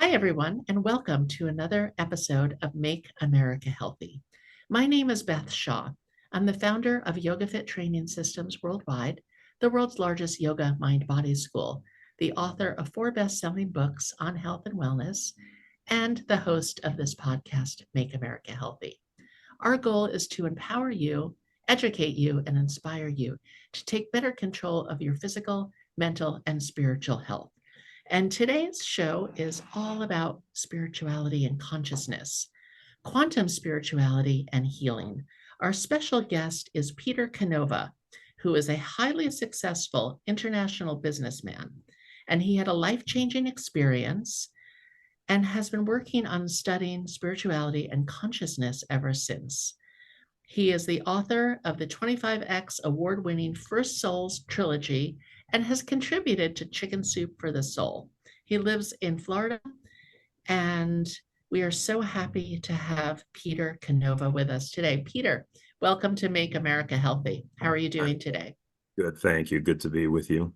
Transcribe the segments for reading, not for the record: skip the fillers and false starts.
Hi, everyone, and welcome to another episode of Make America Healthy. My name is Beth Shaw. I'm the founder of YogaFit Training Systems Worldwide, the world's largest yoga mind-body school, the author of 4 best-selling books on health and wellness, and the host of this podcast, Make America Healthy. Our goal is to empower you, educate you, and inspire you to take better control of your physical, mental, and spiritual health. And today's show is all about spirituality and consciousness, quantum spirituality and healing. Our special guest is Peter Canova, who is a highly successful international businessman. And he had a life-changing experience and has been working on studying spirituality and consciousness ever since. He is the author of the 25X award-winning First Soul Trilogy and has contributed to Chicken Soup for the Soul. He lives in Florida, and we are so happy to have Peter Canova with us today. Peter, welcome to Make America Healthy. How are you doing today? Good, thank you. Good to be with you.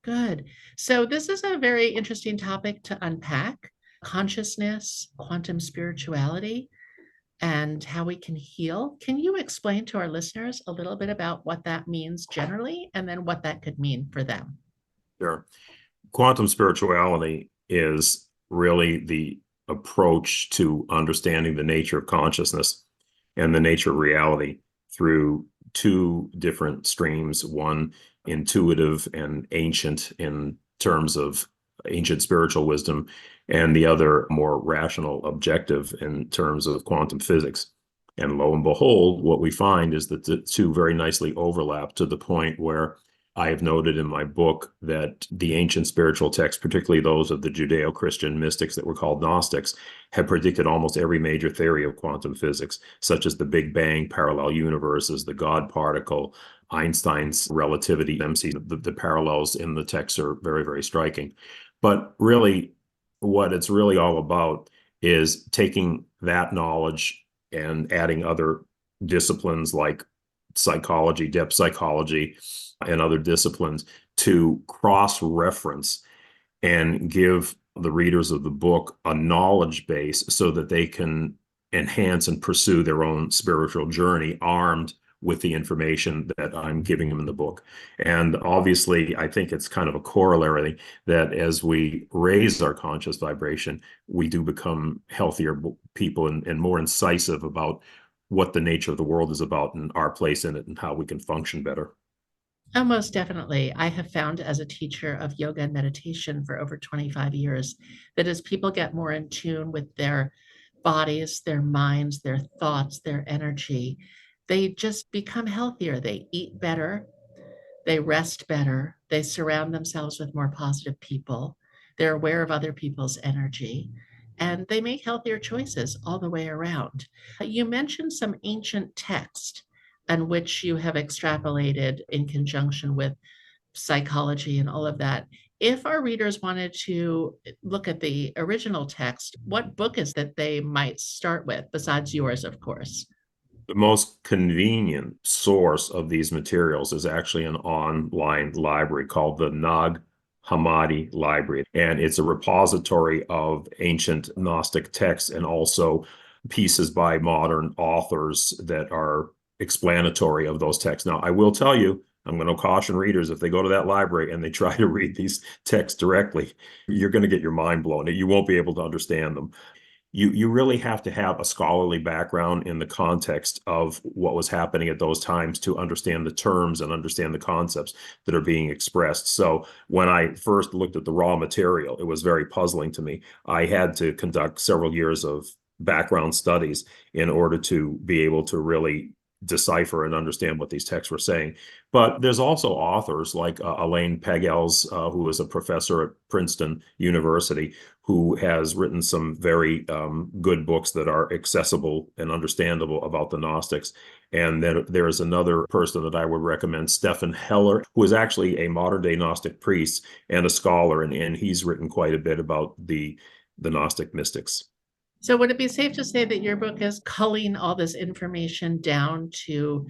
Good. So this is a very interesting topic to unpack: consciousness, quantum spirituality, and how we can heal. Can you explain to our listeners a little bit about what that means generally, and then what that could mean for them? Sure. Quantum spirituality is really the approach to understanding the nature of consciousness and the nature of reality through 2 different streams, one intuitive and ancient in terms of ancient spiritual wisdom, and the other more rational, objective in terms of quantum physics. And lo and behold, what we find is that the 2 very nicely overlap to the point where I have noted in my book that the ancient spiritual texts, particularly those of the Judeo-Christian mystics that were called Gnostics, have predicted almost every major theory of quantum physics, such as the Big Bang, parallel universes, the God particle, Einstein's relativity. The parallels in the texts are very, very striking. But really, what it's really all about is taking that knowledge and adding other disciplines like psychology, depth psychology, and other disciplines to cross-reference and give the readers of the book a knowledge base so that they can enhance and pursue their own spiritual journey armed with the information that I'm giving them in the book. And obviously, I think it's kind of a corollary that as we raise our conscious vibration, we do become healthier people and more incisive about what the nature of the world is about and our place in it and how we can function better. Oh, most definitely. I have found as a teacher of yoga and meditation for over 25 years that as people get more in tune with their bodies, their minds, their thoughts, their energy, they just become healthier. They eat better, they rest better, they surround themselves with more positive people, they're aware of other people's energy, and they make healthier choices all the way around. You mentioned some ancient text and which you have extrapolated in conjunction with psychology and all of that. If our readers wanted to look at the original text, what book is that they might start with, besides yours, of course? The most convenient source of these materials is actually an online library called the Nag Hammadi Library. And it's a repository of ancient Gnostic texts and also pieces by modern authors that are explanatory of those texts. Now, I will tell you, I'm going to caution readers, if they go to that library and they try to read these texts directly, you're going to get your mind blown. You won't be able to understand them. You really have to have a scholarly background in the context of what was happening at those times to understand the terms and understand the concepts that are being expressed. So when I first looked at the raw material, it was very puzzling to me. I had to conduct several years of background studies in order to be able to really decipher and understand what these texts were saying. But there's also authors like Elaine Pagels, who is a professor at Princeton University, who has written some very good books that are accessible and understandable about the Gnostics. And then there's another person that I would recommend, Stephan Heller, who is actually a modern-day Gnostic priest and a scholar, and he's written quite a bit about the Gnostic mystics. So would it be safe to say that your book is culling all this information down to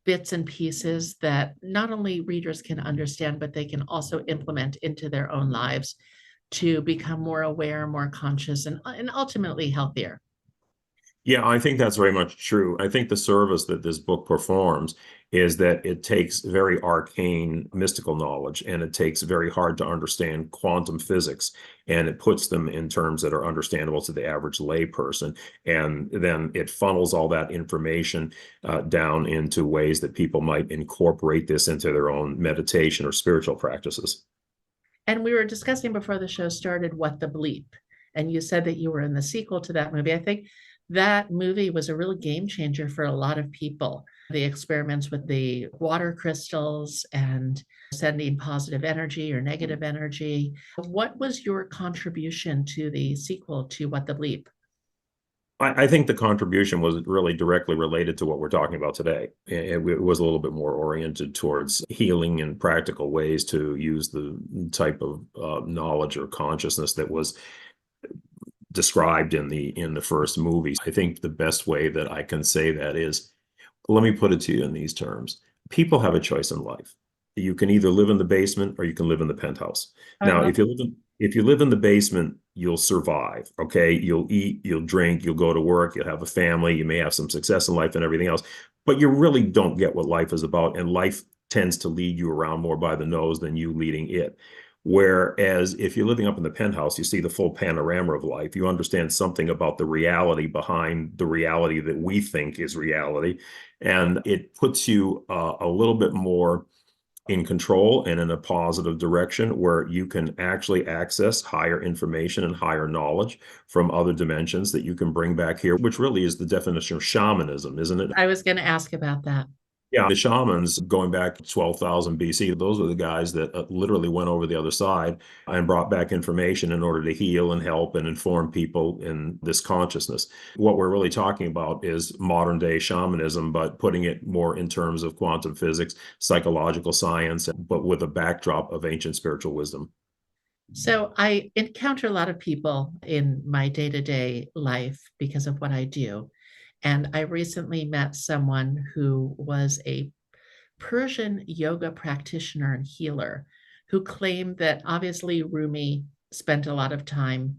bits and pieces that not only readers can understand, but they can also implement into their own lives to become more aware, more conscious, and ultimately healthier. Yeah, I think that's very much true. I think the service that this book performs is that it takes very arcane mystical knowledge and it takes very hard to understand quantum physics and it puts them in terms that are understandable to the average layperson. And then it funnels all that information down into ways that people might incorporate this into their own meditation or spiritual practices. And we were discussing before the show started What the Bleep. And you said that you were in the sequel to that movie. I think that movie was a real game changer for a lot of people. The experiments with the water crystals and sending positive energy or negative energy. What was your contribution to the sequel to What the Bleep? I think the contribution was really directly related to what we're talking about today. It was a little bit more oriented towards healing and practical ways to use the type of knowledge or consciousness that was described in the first movies. I think the best way that I can say that is, let me put it to you in these terms. People have a choice in life. You can either live in the basement or you can live in the penthouse. I Now, love if you live in the basement, you'll survive. Okay, you'll eat, you'll drink, you'll go to work, you'll have a family, you may have some success in life and everything else, but you really don't get what life is about, and life tends to lead you around more by the nose than you leading it. Whereas if you're living up in the penthouse, you see the full panorama of life. You understand something about the reality behind the reality that we think is reality. And it puts you a little bit more in control and in a positive direction where you can actually access higher information and higher knowledge from other dimensions that you can bring back here, which really is the definition of shamanism, isn't it? I was going to ask about that. Yeah, the shamans going back to 12,000 BC, those are the guys that literally went over the other side and brought back information in order to heal and help and inform people in this consciousness. What we're really talking about is modern day shamanism, but putting it more in terms of quantum physics, psychological science, but with a backdrop of ancient spiritual wisdom. So I encounter a lot of people in my day-to-day life because of what I do. And I recently met someone who was a Persian yoga practitioner and healer who claimed that obviously Rumi spent a lot of time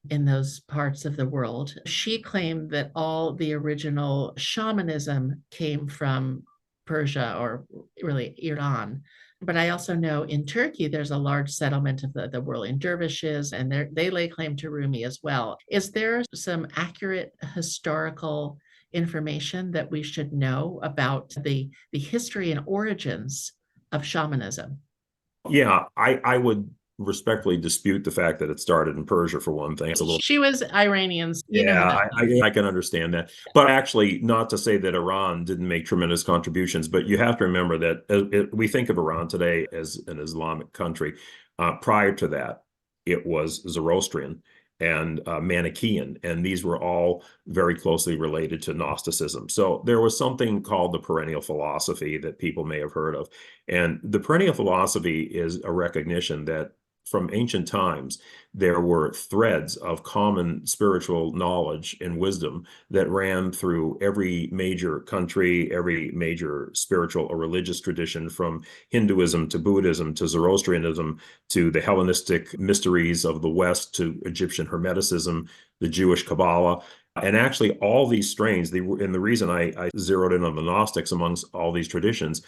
in those parts of the world. She claimed that all the original shamanism came from Persia or really Iran. But I also know in Turkey, there's a large settlement of the whirling dervishes, and they lay claim to Rumi as well. Is there some accurate historical information that we should know about the history and origins of shamanism? Yeah, I would respectfully dispute the fact that it started in Persia for one thing. It's a little She was Iranian. You know how Yeah, that goes. I can understand that. But actually, not to say that Iran didn't make tremendous contributions, but you have to remember that we think of Iran today as an Islamic country. Prior to that, it was Zoroastrian and Manichaean, and these were all very closely related to Gnosticism. So there was something called the perennial philosophy that people may have heard of. And the perennial philosophy is a recognition that from ancient times, there were threads of common spiritual knowledge and wisdom that ran through every major country, every major spiritual or religious tradition, from Hinduism to Buddhism to Zoroastrianism to the Hellenistic mysteries of the West to Egyptian Hermeticism, the Jewish Kabbalah. And actually, all these strains, and the reason I zeroed in on the Gnostics amongst all these traditions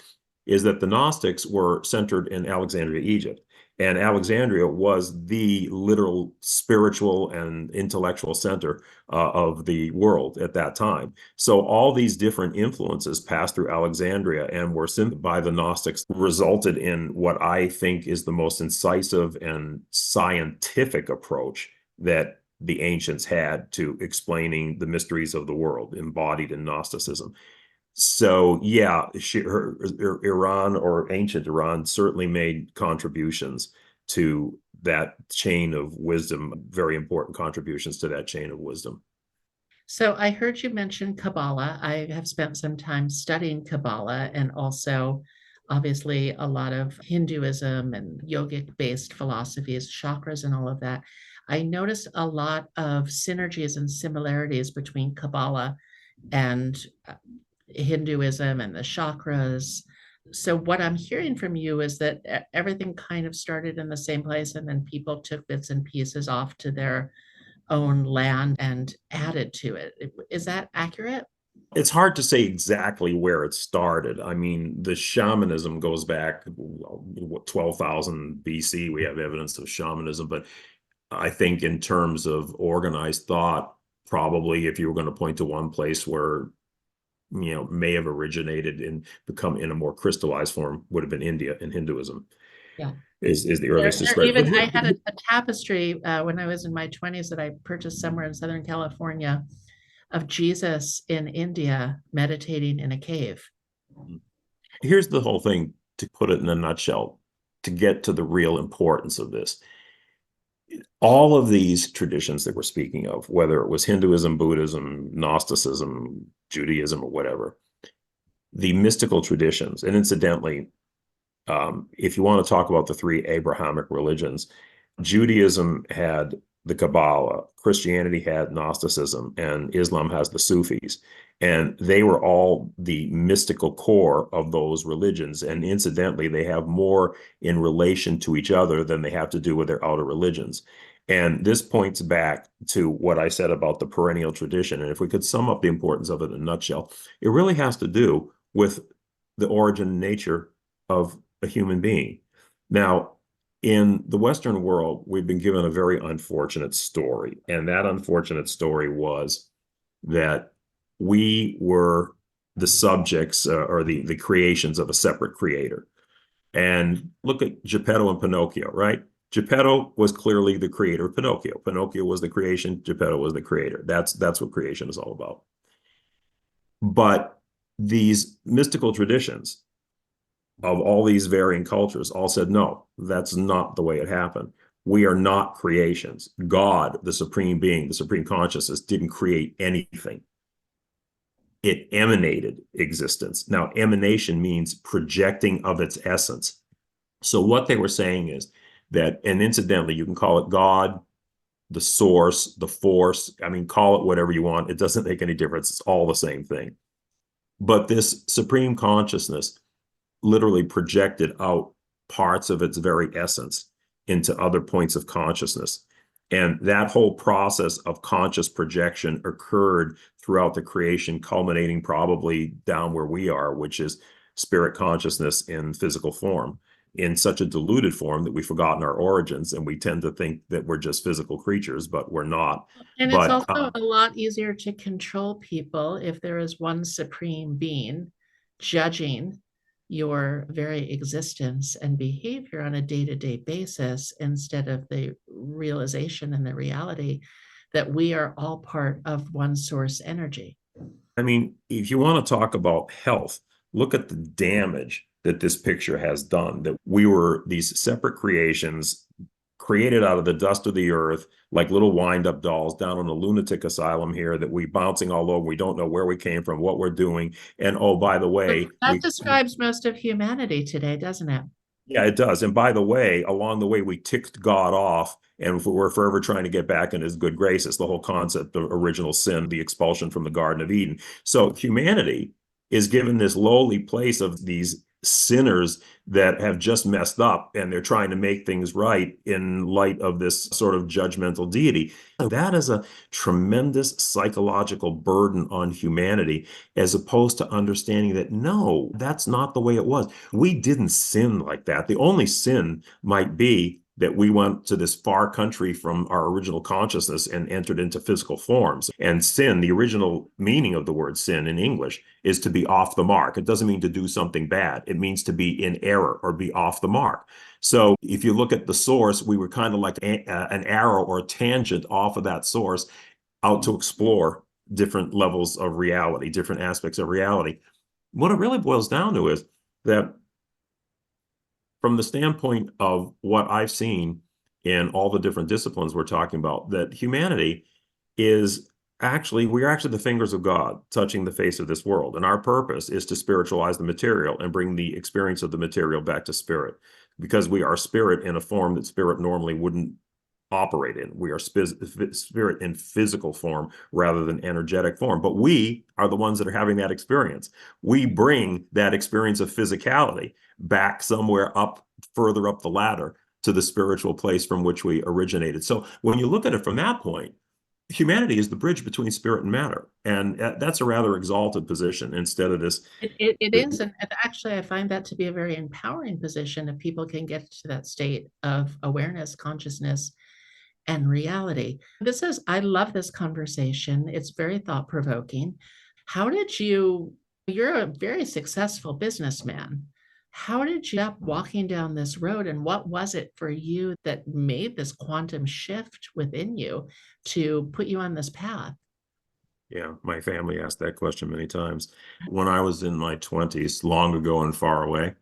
is that the Gnostics were centered in Alexandria, Egypt. And Alexandria was the literal spiritual and intellectual center of the world at that time. So all these different influences passed through Alexandria and were sent by the Gnostics, resulted in what I think is the most incisive and scientific approach that the ancients had to explaining the mysteries of the world embodied in Gnosticism. So yeah, Iran or ancient Iran certainly made contributions to that chain of wisdom, very important contributions to that chain of wisdom. So I heard you mention Kabbalah. I have spent some time studying Kabbalah and also obviously a lot of Hinduism and yogic based philosophies, chakras and all of that. I noticed a lot of synergies and similarities between Kabbalah and Hinduism and the chakras. So what I'm hearing from you is that everything kind of started in the same place, and then people took bits and pieces off to their own land and added to it. Is that accurate? It's hard to say exactly where it started. I mean, the shamanism goes back, what, 12,000 BC. We have evidence of shamanism, but I think in terms of organized thought, probably if you were going to point to one place where, may have originated and become in a more crystallized form, would have been India and Hinduism Yeah. is the There, earliest to there spread. But even I here, had a tapestry when I was in my 20s that I purchased somewhere in Southern California of Jesus in India meditating in a cave. here's the whole thing, to put it in a nutshell, to get to the real importance of this. All of these traditions that we're speaking of, whether it was Hinduism, Buddhism, Gnosticism, Judaism, or whatever, the mystical traditions, and incidentally, if you want to talk about the three Abrahamic religions, Judaism had the Kabbalah, Christianity had Gnosticism, and Islam has the Sufis. And they were all the mystical core of those religions. And incidentally, they have more in relation to each other than they have to do with their outer religions. And this points back to what I said about the perennial tradition. And if we could sum up the importance of it in a nutshell, it really has to do with the origin and nature of a human being. Now, in the Western world, we've been given a very unfortunate story. And that unfortunate story was that we were the subjects or the creations of a separate creator. And look at Geppetto and Pinocchio, right? Geppetto was clearly the creator of Pinocchio. Pinocchio was the creation. Geppetto was the creator. That's what creation is all about. But these mystical traditions of all these varying cultures all said, no, that's not the way it happened. We are not creations. God, the supreme being, the supreme consciousness, didn't create anything. It emanated existence. Now, emanation means projecting of its essence. So what they were saying is that, and incidentally, you can call it God, the source, the force. I mean, call it whatever you want. It doesn't make any difference. It's all the same thing. But this supreme consciousness literally projected out parts of its very essence into other points of consciousness. And that whole process of conscious projection occurred throughout the creation, culminating probably down where we are, which is spirit consciousness in physical form, in such a diluted form that we've forgotten our origins, and we tend to think that we're just physical creatures, but we're not. And it's But also a lot easier to control people if there is one supreme being judging your very existence and behavior on a day-to-day basis instead of the realization and the reality that we are all part of one source energy. I mean, if you want to talk about health, look at the damage that this picture has done, that we were these separate creations created out of the dust of the earth, like little wind-up dolls down in a lunatic asylum here, that we bouncing all over. We don't know where we came from, what we're doing. And oh, by the way, That describes most of humanity today, doesn't it? yeah, it does. And by the way, along the way, we ticked God off and we're forever trying to get back in his good graces. The whole concept of original sin, the expulsion from the Garden of Eden. So humanity is given this lowly place of these sinners that have just messed up and they're trying to make things right in light of this sort of judgmental deity. That is a tremendous psychological burden on humanity, as opposed to understanding that, no, that's not the way it was. We didn't sin like that. The only sin might be that we went to this far country from our original consciousness and entered into physical forms. And sin, the original meaning of the word sin in English, is to be off the mark. It doesn't mean to do something bad. It means to be in error or be off the mark. So if you look at the source, we were kind of like an arrow or a tangent off of that source out to explore different levels of reality, different aspects of reality. What it really boils down to is that from the standpoint of what I've seen in all the different disciplines we're talking about, that humanity is actually, we're actually the fingers of God touching the face of this world. And our purpose is to spiritualize the material and bring the experience of the material back to spirit, because we are spirit in a form that spirit normally wouldn't operate in. We are spirit in physical form rather than energetic form. But we are the ones that are having that experience. We bring that experience of physicality back somewhere up, further up the ladder to the spiritual place from which we originated. So when you look at it from that point, humanity is the bridge between spirit and matter. And that's a rather exalted position instead of this. It is. And actually, I find that to be a very empowering position if people can get to that state of awareness, consciousness, and reality. I love this conversation. It's very thought provoking. You're a very successful businessman. How did you end up walking down this road? And what was it for you that made this quantum shift within you to put you on this path? Yeah, my family asked that question many times. When I was in my 20s, long ago and far away,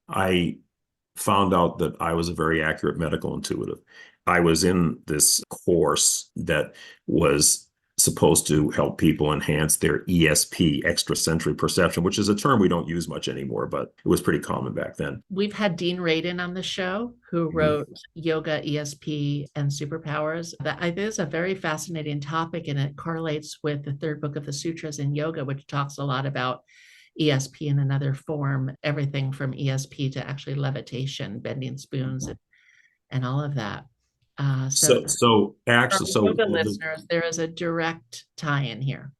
I found out that I was a very accurate medical intuitive. I was in this course that was supposed to help people enhance their ESP, extrasensory perception, which is a term we don't use much anymore, but it was pretty common back then. We've had Dean Radin on the show, who wrote Yoga, ESP, and Superpowers. That I think is a very fascinating topic, and it correlates with the third book of the Sutras in Yoga, which talks a lot about ESP in another form, everything from ESP to actually levitation, bending spoons, and all of that. So actually, for yoga listeners, there is a direct tie-in here.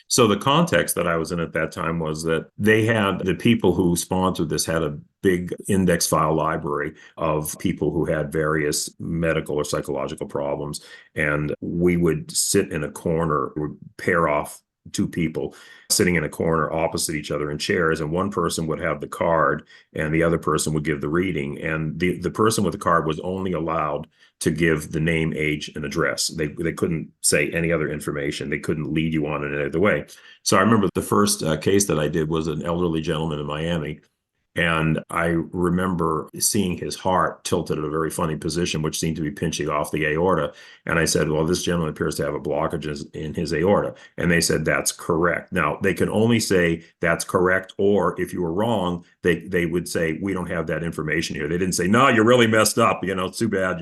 So the context that I was in at that time was that the people who sponsored this had a big index file library of people who had various medical or psychological problems. And we would sit in a corner, would pair off two people sitting in a corner opposite each other in chairs, and one person would have the card and the other person would give the reading. And the person with the card was only allowed to give the name, age, and address. They couldn't say any other information. They couldn't lead you on in any other way. So I remember the first case that I did was an elderly gentleman in Miami. And I remember seeing his heart tilted at a very funny position, which seemed to be pinching off the aorta. And I said, well, this gentleman appears to have a blockage in his aorta. And they said, that's correct. Now, they can only say that's correct, or if you were wrong, they would say, we don't have that information here. They didn't say, no, you're really messed up. It's too bad.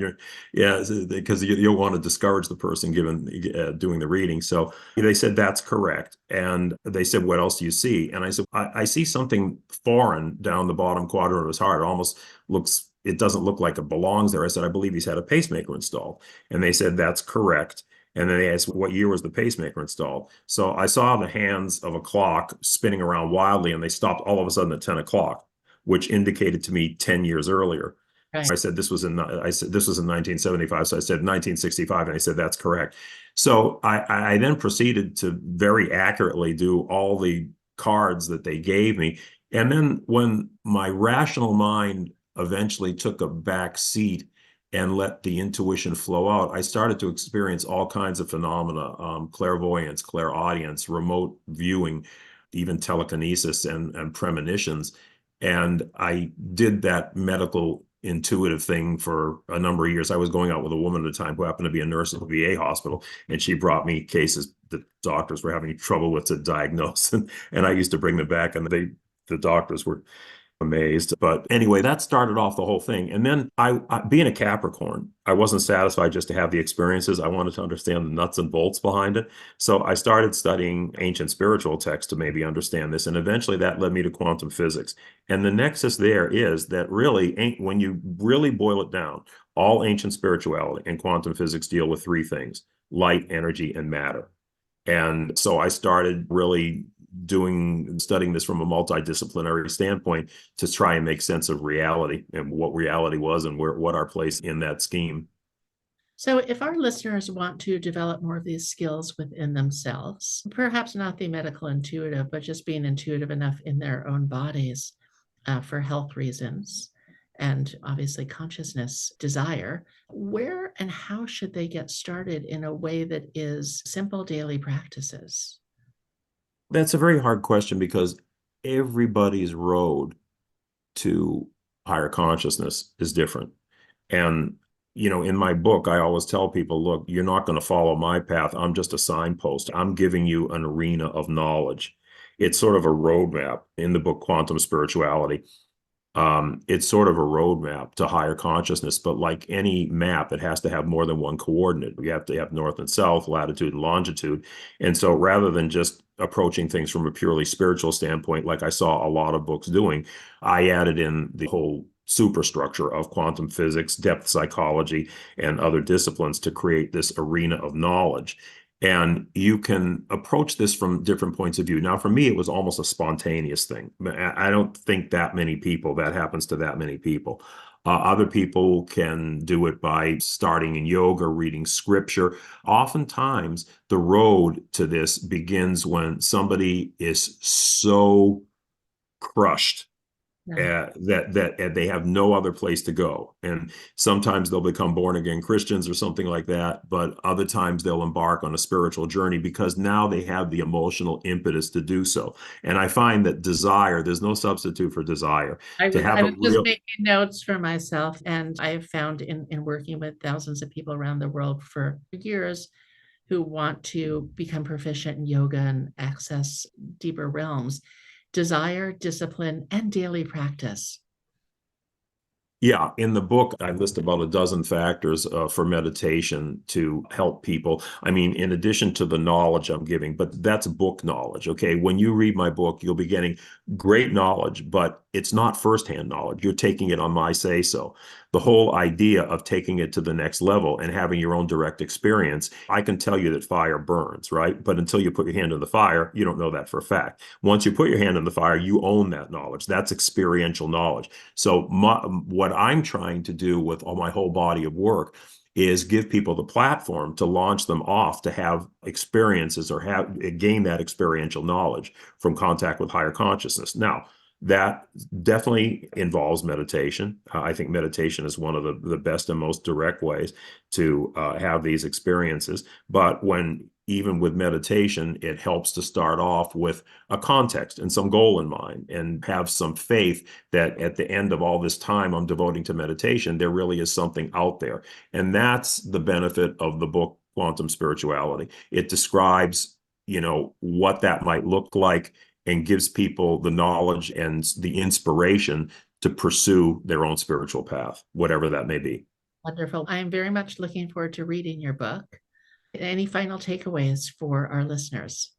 Because you'll want to discourage the person doing the reading. So they said, that's correct. And they said, what else do you see? And I said, I see something foreign down the bottom quadrant of his heart. It doesn't look like it belongs there. I said, I believe he's had a pacemaker installed. And they said, that's correct. And then they asked, what year was the pacemaker installed? So I saw the hands of a clock spinning around wildly, and they stopped all of a sudden at 10 o'clock, which indicated to me 10 years earlier. Right. I said, this was in 1975. So I said 1965. And I said, that's correct. So I then proceeded to very accurately do all the cards that they gave me. And then when my rational mind eventually took a back seat and let the intuition flow out, I started to experience all kinds of phenomena, clairvoyance, clairaudience, remote viewing, even telekinesis and premonitions. And I did that medical intuitive thing for a number of years. I was going out with a woman at a time who happened to be a nurse at the VA hospital, and she brought me cases that doctors were having trouble with to diagnose. And I used to bring them back, and the doctors were amazed. But anyway, that started off the whole thing. And then I being a Capricorn, I wasn't satisfied just to have the experiences. I wanted to understand the nuts and bolts behind it. So I started studying ancient spiritual texts to maybe understand this. And eventually that led me to quantum physics. And the nexus there is that really, when you really boil it down, all ancient spirituality and quantum physics deal with three things: light, energy, and matter. And so I started really studying this from a multidisciplinary standpoint to try and make sense of reality and what reality was and what our place in that scheme. So if our listeners want to develop more of these skills within themselves, perhaps not the medical intuitive, but just being intuitive enough in their own bodies for health reasons, and obviously consciousness desire, where and how should they get started in a way that is simple daily practices? That's a very hard question, because everybody's road to higher consciousness is different. And, in my book, I always tell people, look, you're not going to follow my path. I'm just a signpost. I'm giving you an arena of knowledge. It's sort of a roadmap in the book, Quantum Spirituality. It's sort of a roadmap to higher consciousness, but like any map, it has to have more than one coordinate. You have to have north and south, latitude and longitude. And so rather than just approaching things from a purely spiritual standpoint, like I saw a lot of books doing, I added in the whole superstructure of quantum physics, depth psychology, and other disciplines to create this arena of knowledge. And you can approach this from different points of view. Now, for me, it was almost a spontaneous thing. I don't think that happens to that many people. Other people can do it by starting in yoga, reading scripture. Oftentimes, the road to this begins when somebody is so crushed Yeah. that they have no other place to go. And sometimes they'll become born again Christians or something like that, but other times they'll embark on a spiritual journey because now they have the emotional impetus to do so. And I find that desire, there's no substitute for desire. To I have a was just real, making notes for myself, and I have found in working with thousands of people around the world for years who want to become proficient in yoga and access deeper realms, desire, discipline, and daily practice. Yeah, in the book, I list about a dozen factors for meditation to help people. I mean, in addition to the knowledge I'm giving, but that's book knowledge. Okay. When you read my book, you'll be getting great knowledge, but it's not firsthand knowledge. You're taking it on my say so. The whole idea of taking it to the next level and having your own direct experience, I can tell you that fire burns, right? But until you put your hand in the fire, you don't know that for a fact. Once you put your hand in the fire, you own that knowledge. That's experiential knowledge. So what I'm trying to do with all my whole body of work is give people the platform to launch them off to have experiences or have gain that experiential knowledge from contact with higher consciousness. Now, that definitely involves meditation. I think meditation is one of the best and most direct ways to have these experiences. But even with meditation, it helps to start off with a context and some goal in mind and have some faith that at the end of all this time I'm devoting to meditation, there really is something out there. And that's the benefit of the book, Quantum Spirituality. It describes, what that might look like and gives people the knowledge and the inspiration to pursue their own spiritual path, whatever that may be. Wonderful. I am very much looking forward to reading your book. Any final takeaways for our listeners?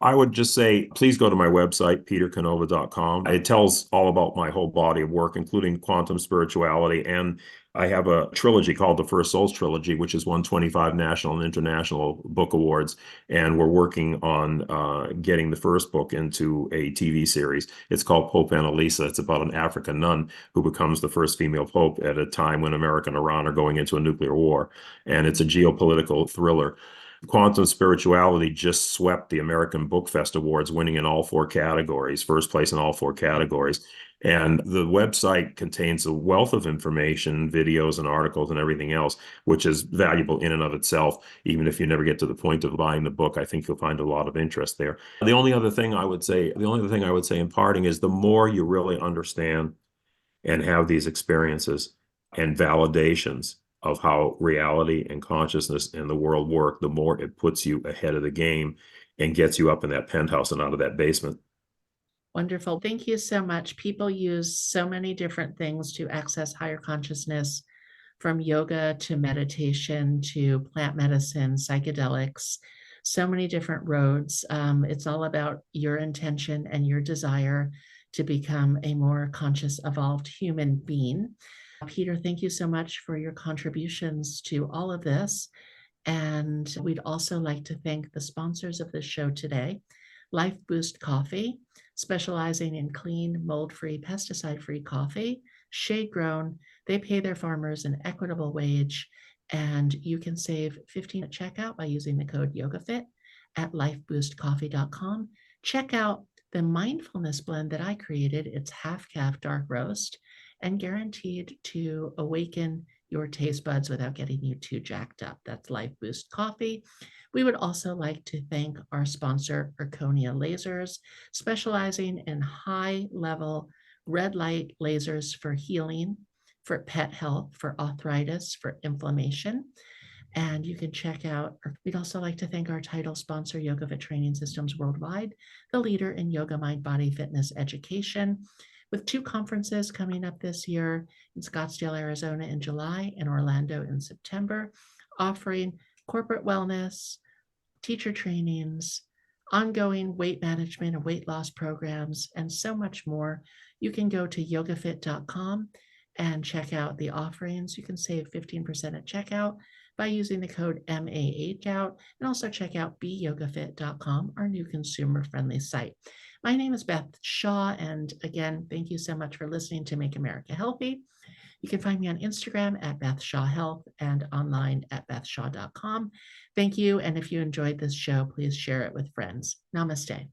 I would just say, please go to my website, petercanova.com. It tells all about my whole body of work, including quantum spirituality. And I have a trilogy called the First Soul Trilogy, which has won 25 national and international book awards. And we're working on getting the first book into a TV series. It's called Pope Annalisa. It's about an African nun who becomes the first female pope at a time when America and Iran are going into a nuclear war. And it's a geopolitical thriller. Quantum Spirituality just swept the American Book Fest Awards, winning in all four categories, first place in all four categories. And the website contains a wealth of information, videos and articles and everything else, which is valuable in and of itself. Even if you never get to the point of buying the book, I think you'll find a lot of interest there. The only other thing I would say in parting is the more you really understand and have these experiences and validations of how reality and consciousness and the world work, the more it puts you ahead of the game and gets you up in that penthouse and out of that basement. Wonderful. Thank you so much. People use so many different things to access higher consciousness, from yoga to meditation to plant medicine, psychedelics, so many different roads. It's all about your intention and your desire to become a more conscious, evolved human being. Peter, thank you so much for your contributions to all of this. And we'd also like to thank the sponsors of this show today, Life Boost Coffee, specializing in clean, mold-free, pesticide-free coffee, shade-grown. They pay their farmers an equitable wage, and you can save 15 at checkout by using the code YogaFit at lifeboostcoffee.com. Check out the mindfulness blend that I created. It's half calf dark roast and guaranteed to awaken your taste buds without getting you too jacked up. That's Life Boost Coffee. We would also like to thank our sponsor, Erconia Lasers, specializing in high-level red light lasers for healing, for pet health, for arthritis, for inflammation. And you can check out, we'd also like to thank our title sponsor, YogaFit Training Systems Worldwide, the leader in yoga, mind, body, fitness education. with 2 conferences coming up this year in Scottsdale, Arizona in July and Orlando in September, offering corporate wellness, teacher trainings, ongoing weight management and weight loss programs, and so much more. You can go to yogafit.com and check out the offerings. You can save 15% at checkout by using the code MAHOUT, and also check out beyogafit.com, our new consumer-friendly site. My name is Beth Shaw, and again, thank you so much for listening to Make America Healthy. You can find me on Instagram at Beth Shaw Health and online at bethshaw.com. Thank you, and if you enjoyed this show, please share it with friends. Namaste.